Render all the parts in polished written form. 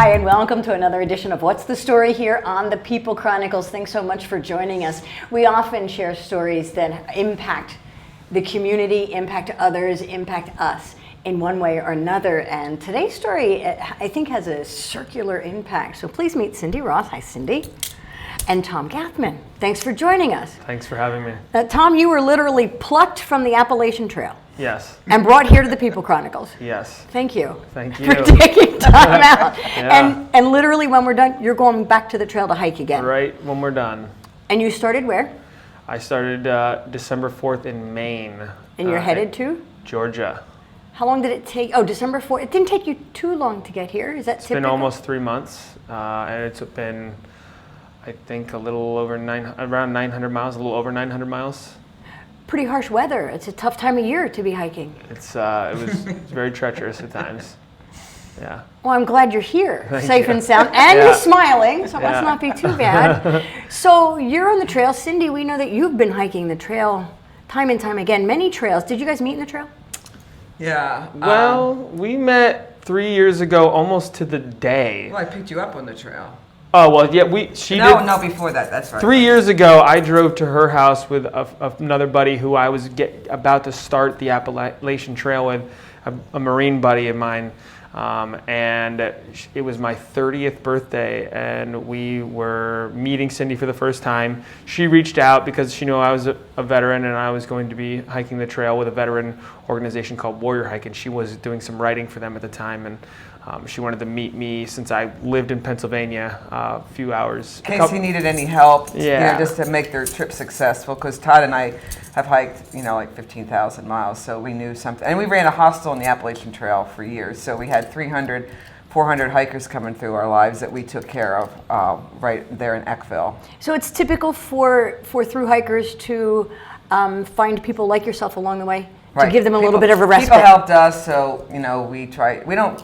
Hi, and welcome to another edition of What's the Story here on the People Chronicles. Thanks so much for joining us. We often share stories that impact the community, impact others, impact us in one way or another. And today's story, I think, has a circular impact. So please meet Cindy Ross. Hi, Cindy. And Tom Gathman. Thanks for joining us. Thanks for having me. Tom, you were literally plucked from the Appalachian Trail. Yes. And brought here to the People Chronicles. Yes. Thank you. Thank you. For taking time out. Yeah. And literally when we're done, you're going back to the trail to hike again. Right when we're done. And you started where? I started December 4th in Maine. And you're headed to? Georgia. How long did it take? Oh, December 4th. It didn't take you too long to get here. Is that It's typical? been almost 3 months. And it's been, I think, around 900 miles, a little over 900 miles. Pretty harsh weather. It's a tough time of year to be hiking. It's it's very treacherous at times. Yeah. Well, I'm glad you're here, Thank safe you. and sound, and Yeah. you're smiling, so it Yeah. must not be too bad. So you're on the trail. Cindy, we know that you've been hiking the trail time and time again, many trails. Did you guys meet in the trail? Yeah. Well, we met 3 years ago, almost to the day. Well, I picked you up on the trail. Oh, well, yeah, she did. No, before that. That's right. 3 years ago, I drove to her house with another buddy who I was about to start the Appalachian Trail with, a Marine buddy of mine. And it was my 30th birthday, and we were meeting Cindy for the first time. She reached out because she knew I was a veteran, and I was going to be hiking the trail with a veteran organization called Warrior Hike, and she was doing some writing for them at the time. And she wanted to meet me since I lived in Pennsylvania a few hours. In case he needed any help, Yeah. just to make their trip successful, because Todd and I have hiked, like 15,000 miles, so we knew something. And we ran a hostel on the Appalachian Trail for years, so we had 300, 400 hikers coming through our lives that we took care of right there in Eckville. So it's typical for through hikers to find people like yourself along the way? Right. To give them a little bit of a respite. People helped us, so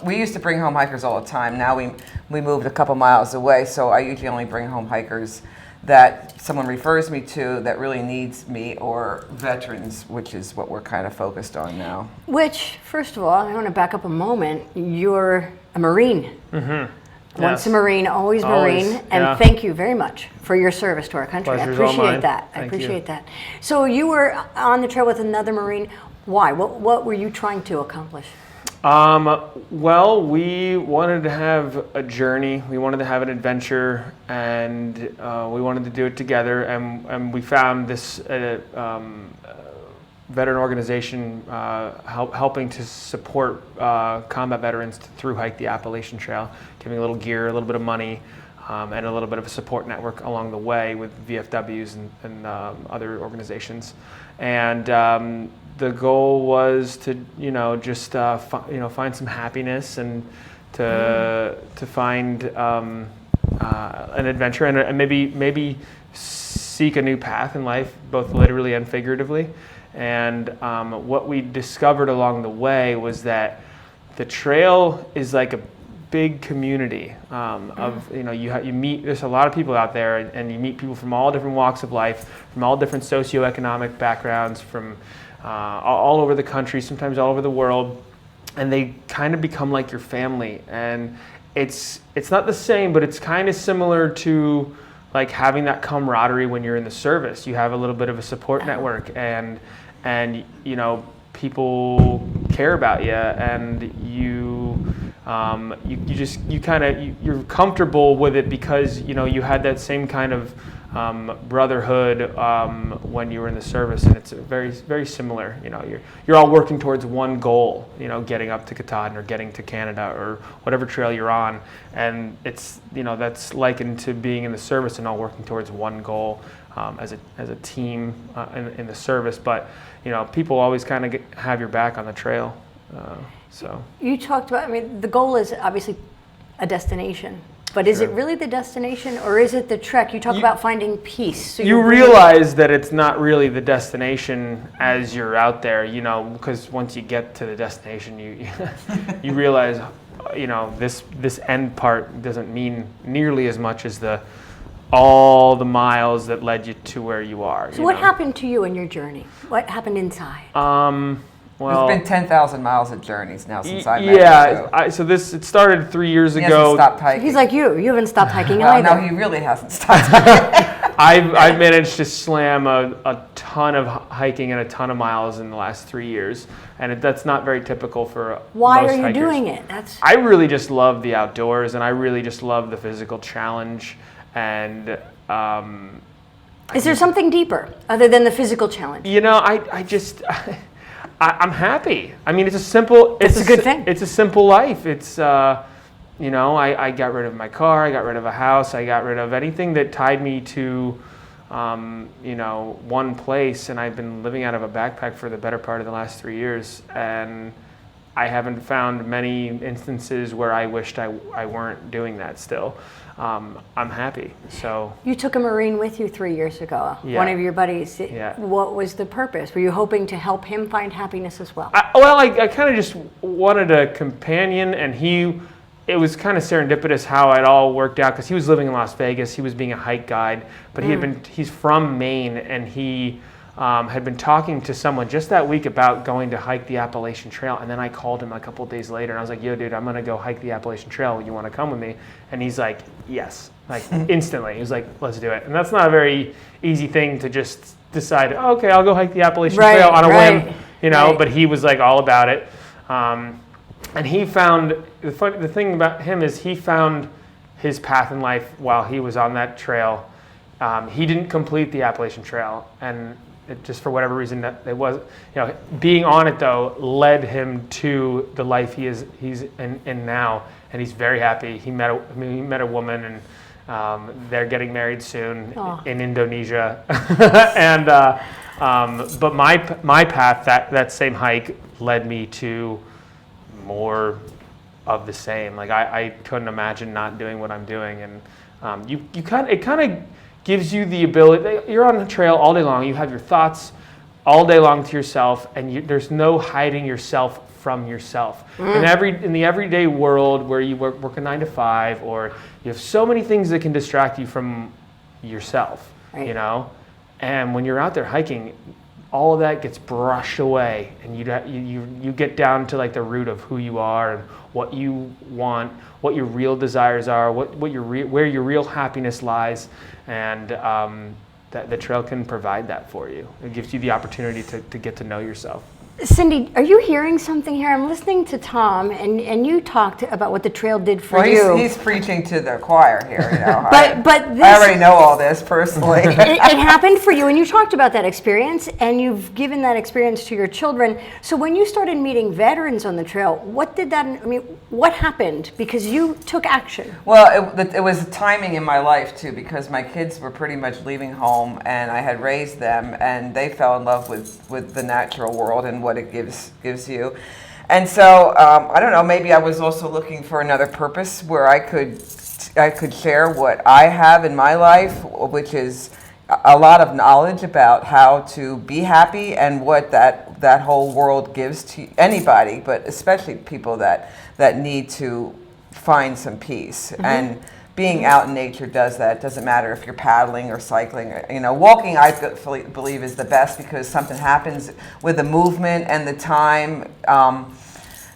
we used to bring home hikers all the time. Now we moved a couple miles away, so I usually only bring home hikers that someone refers me to that really needs me, or veterans, which is what we're kind of focused on now. Which, first of all, I want to back up a moment. You're a Marine. Mm-hmm. Once Yes. a Marine, always Marine. And yeah. thank you very much for your service to our country. Pleasure's I all appreciate mine. that. Thank I appreciate you. that. So you were on the trail with another Marine. Why? What were you trying to accomplish? Well, we wanted to have a journey. We wanted to have an adventure, and we wanted to do it together. And we found this veteran organization helping to support combat veterans through hike the Appalachian Trail, giving a little gear, a little bit of money, and a little bit of a support network along the way with VFWs and other organizations. And the goal was to, just find some happiness and to find an adventure and maybe seek a new path in life, both literally and figuratively. And what we discovered along the way was that the trail is like a big community of you meet. There's a lot of people out there, and you meet people from all different walks of life, from all different socioeconomic backgrounds, from all over the country, sometimes all over the world, and they kind of become like your family. And it's not the same, but it's kind of similar to like having that camaraderie when you're in the service. You have a little bit of a support network, and people care about you, and you're comfortable with it because you had that same kind of brotherhood when you were in the service, and it's very, very similar. You're all working towards one goal. Getting up to Katahdin or getting to Canada or whatever trail you're on, and it's that's likened to being in the service and all working towards one goal as a team in the service. But people always kind of have your back on the trail. So You talked about, the goal is obviously a destination, but is it really the destination, or is it the trek? You talk about finding peace. So you realize that it's not really the destination as you're out there, because once you get to the destination, you realize, this end part doesn't mean nearly as much as all the miles that led you to where you are. So what happened to you in your journey? What happened inside? Well, it's been 10,000 miles of journeys now since I met you. Yeah, so it started 3 years He ago. hasn't stopped hiking. He's like you. You haven't stopped hiking well, either. no, he really hasn't stopped hiking. I've managed to slam a ton of hiking and a ton of miles in the last 3 years, and that's not very typical for Why most are you hikers. doing it? I really just love the outdoors, and I really just love the physical challenge. And Is there something deeper other than the physical challenge? you know, I just I'm happy. I mean, it's a simple. It's a good thing. It's a simple life. It's you know, I got rid of my car. I got rid of a house. I got rid of anything that tied me to you know, one place. And I've been living out of a backpack for the better part of the last 3 years. And I haven't found many instances where I wished I weren't doing that still. I'm happy. So You took a Marine with you 3 years ago. Yeah. One of your buddies. Yeah. What was the purpose? Were you hoping to help him find happiness as well? I kind of just wanted a companion, and it was kind of serendipitous how it all worked out, because he was living in Las Vegas. He was being a hike guide, but he's from Maine, and he had been talking to someone just that week about going to hike the Appalachian Trail. And then I called him a couple of days later, and I was like, yo, dude, I'm going to go hike the Appalachian Trail. You want to come with me? And he's like, yes, like instantly. He was like, let's do it. And that's not a very easy thing to just decide, oh, okay, I'll go hike the Appalachian Trail on a whim, you know, but he was like all about it. And he found, the thing about him is he found his path in life while he was on that trail. He didn't complete the Appalachian Trail, and it just for whatever reason that it was, you know, being on it though led him to the life he's in now, and he's very happy. He met a woman, and they're getting married soon in Indonesia. And but my path, that same hike led me to more of the same. Like I couldn't imagine not doing what I'm doing, and it kind of gives you the ability. You're on the trail all day long. You have your thoughts all day long to yourself, and there's no hiding yourself from yourself. In the everyday world where you work a 9 to 5, or you have so many things that can distract you from yourself, you know. And when you're out there hiking, all of that gets brushed away, and you get down to like the root of who you are and what you want, what your real desires are, where your real happiness lies, and that the trail can provide that for you. It gives you the opportunity to get to know yourself. Cindy, are you hearing something here? I'm listening to Tom, and you talked about what the trail did for you. He's preaching to the choir here, you know. But this, I already know all this personally. it happened for you, and you talked about that experience, and you've given that experience to your children. So when you started meeting veterans on the trail, what happened? Because you took action. Well, it was timing in my life too, because my kids were pretty much leaving home, and I had raised them, and they fell in love with the natural world and what it gives you. And so I don't know, maybe I was also looking for another purpose where I could share what I have in my life, which is a lot of knowledge about how to be happy and what that whole world gives to anybody, but especially people that need to find some peace. And being out in nature does that. It doesn't matter if you're paddling or cycling. You know, walking, I believe, is the best, because something happens with the movement and the time.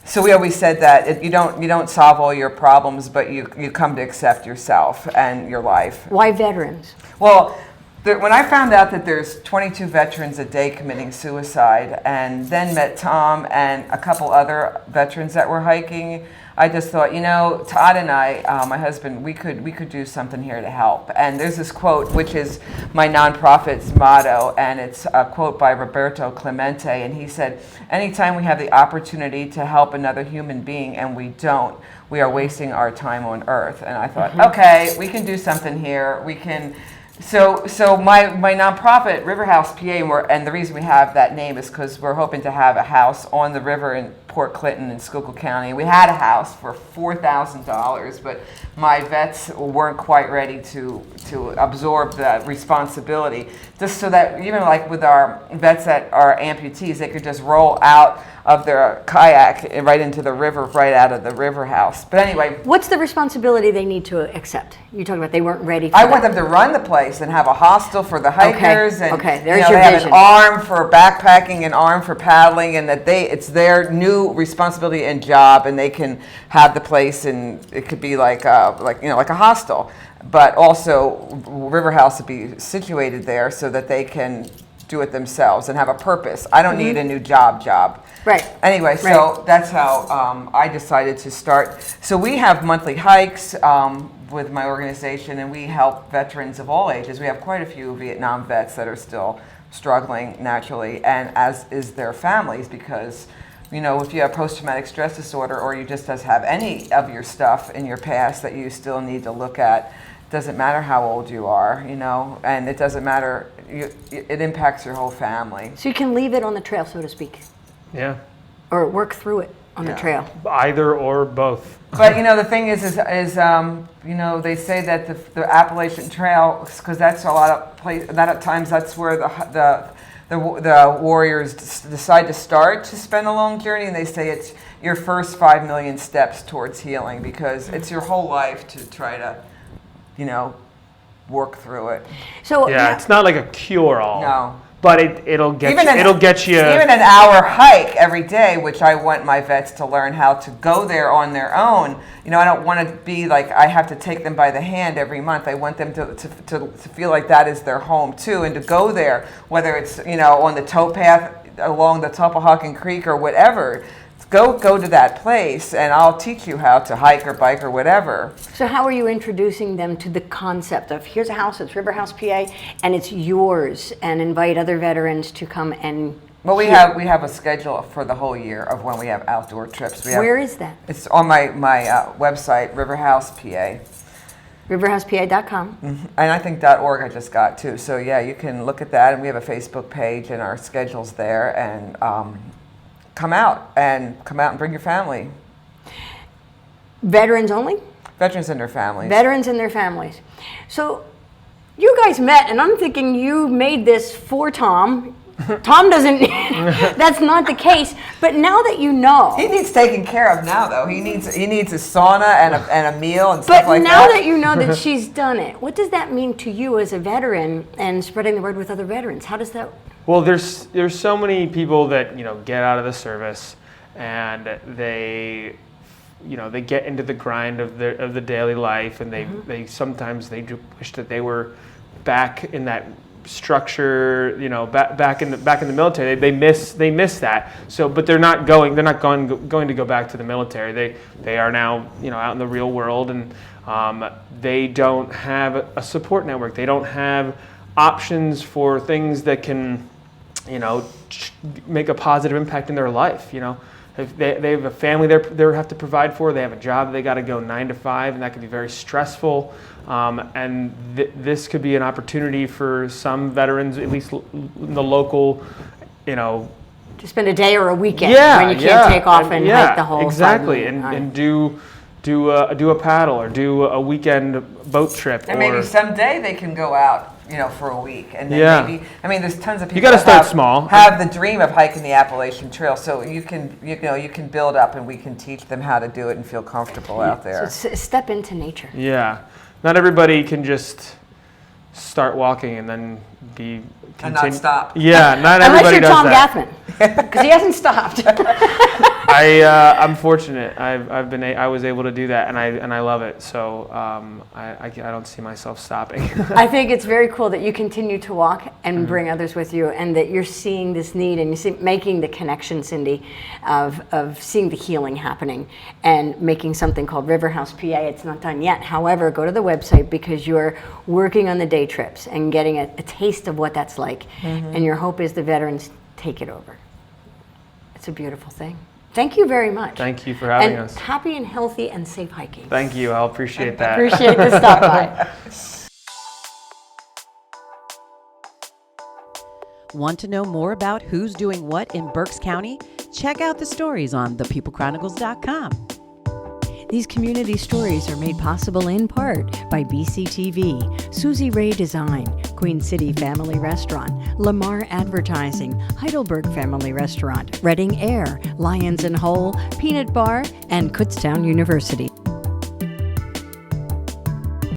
So we always said that you don't solve all your problems, but you come to accept yourself and your life. Why veterans? Well, when I found out that there's 22 veterans a day committing suicide, and then met Tom and a couple other veterans that were hiking, I just thought, you know, Todd and I, my husband, we could do something here to help. And there's this quote, which is my nonprofit's motto, and it's a quote by Roberto Clemente, and he said, anytime we have the opportunity to help another human being and we don't, we are wasting our time on earth. And I thought, okay, we can do something here. We can. So my nonprofit, River House PA, and the reason we have that name is because we're hoping to have a house on the river in Port Clinton in Schuylkill County. We had a house for $4,000, but my vets weren't quite ready to absorb the responsibility. Just so that even like with our vets that are amputees, they could just roll out their kayak right into the river, right out of the river house. But anyway, What's the responsibility they need to accept? You talked about they weren't ready for I that. want them to run the place and have a hostel for the hikers, and okay, there's they your have vision. an arm for backpacking, an arm for paddling, and that it's their new responsibility and job, and they can have the place, and it could be like a hostel, but also River House would be situated there so that they can do it themselves and have a purpose. I don't need a new job. Right. Anyway, so that's how I decided to start. So we have monthly hikes with my organization, and we help veterans of all ages. We have quite a few Vietnam vets that are still struggling naturally, and as is their families, because if you have post-traumatic stress disorder, or you just have any of your stuff in your past that you still need to look at, doesn't matter how old you are, and it doesn't matter, it impacts your whole family. So you can leave it on the trail, so to speak, Yeah. or work through it on the trail. Either or both. But the thing is they say that the Appalachian Trail, because that's a lot of at times that's where the warriors decide to start to spend a long journey, and they say it's your first 5 million steps towards healing, because it's your whole life to try to work through it. So Yeah, it's not like a cure-all. No. But it'll get you. Even an hour hike every day, which I want my vets to learn how to go there on their own. I don't want to be like I have to take them by the hand every month. I want them to feel like that is their home too, and to go there, whether it's on the towpath along the Topahawken Creek or whatever. Go to that place, and I'll teach you how to hike or bike or whatever. So how are you introducing them to the concept of here's a house, it's River House, PA, and it's yours, and invite other veterans to come and Well, we have a schedule for the whole year of when we have outdoor trips. Where is that? It's on my website, River House, PA. riverhousepa.com. And I think .org I just got too. So yeah, you can look at that, and we have a Facebook page, and our schedule's there, and come out and bring your family. Veterans only? Veterans and their families. Veterans and their families. So you guys met, and I'm thinking you made this for Tom. Tom doesn't, that's not the case. But now that you know. He needs taken care of now, though. He needs a sauna and a meal and stuff like that. But now that you know that she's done it, what does that mean to you as a veteran and spreading the word with other veterans? How does that? Well, there's so many people that get out of the service, and they get into the grind of the daily life, and they sometimes they wish that they were back in that structure, back in the military. They miss that. So, but they're not going to go back to the military. They are now out in the real world, and they don't have a support network. They don't have options for things that can make a positive impact in their life. If they have a family they have to provide for, they have a job they got to go 9 to 5, and that can be very stressful. And this could be an opportunity for some veterans, at least in the local, to spend a day or a weekend when you can't take off and hike the whole exactly, 5 million. and do a paddle or do a weekend boat trip. And maybe someday they can go out, for a week, and then maybe there's tons of people. You got to start small. Have the dream of hiking the Appalachian Trail, so you can build up, and we can teach them how to do it and feel comfortable out there. So step into nature. Yeah, not everybody can just start walking and then and not stop. Yeah, not everybody does that. Unless you're Tom Gathman, because he hasn't stopped. I'm fortunate. I was able to do that, and I love it. So I don't see myself stopping. I think it's very cool that you continue to walk and bring others with you, and that you're seeing this need and making the connection, Cindy, of seeing the healing happening and making something called River House, PA. It's not done yet. However, go to the website, because you're working on the day trips and getting a taste of what that's like. And your hope is the veterans take it over. It's a beautiful thing. Thank you very much. Thank you for having us. Happy and healthy and safe hiking. Thank you. I'll appreciate that. Appreciate the stop by. Want to know more about who's doing what in Berks County? Check out the stories on thepeoplechronicles.com. These community stories are made possible in part by BCTV, Susie Ray Design, Queen City Family Restaurant, Lamar Advertising, Heidelberg Family Restaurant, Reading Air, Lions and Hole, Peanut Bar, and Kutztown University.